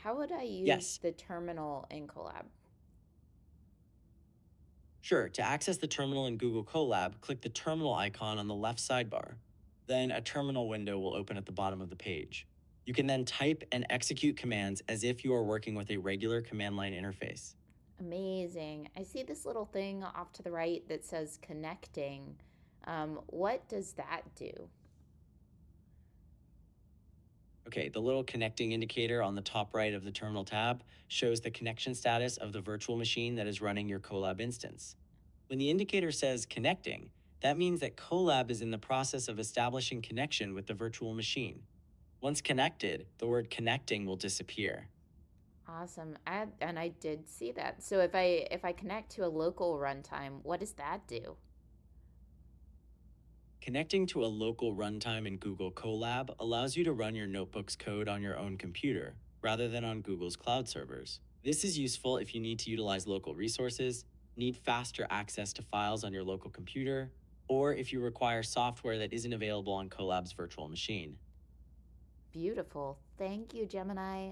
how would I use Yes, the terminal in Colab? sure. To access the terminal in Google Colab, click the terminal icon on the left sidebar. Then a terminal window will open at the bottom of the page. You can then type and execute commands as if you are working with a regular command line interface. Amazing. I see this little thing off to the right that says connecting. What does that do? Okay, the little connecting indicator on the top right of the terminal tab shows the connection status of the virtual machine that is running your Colab instance. When the indicator says connecting, that means that Colab is in the process of establishing connection with the virtual machine. Once connected, the word connecting will disappear. Awesome. And I did see that. So if I connect to a local runtime, what does that do? Connecting to a local runtime in Google Colab allows you to run your notebook's code on your own computer rather than on Google's cloud servers. This is useful if you need to utilize local resources, need faster access to files on your local computer, or if you require software that isn't available on Colab's virtual machine. Beautiful. Thank you, Gemini.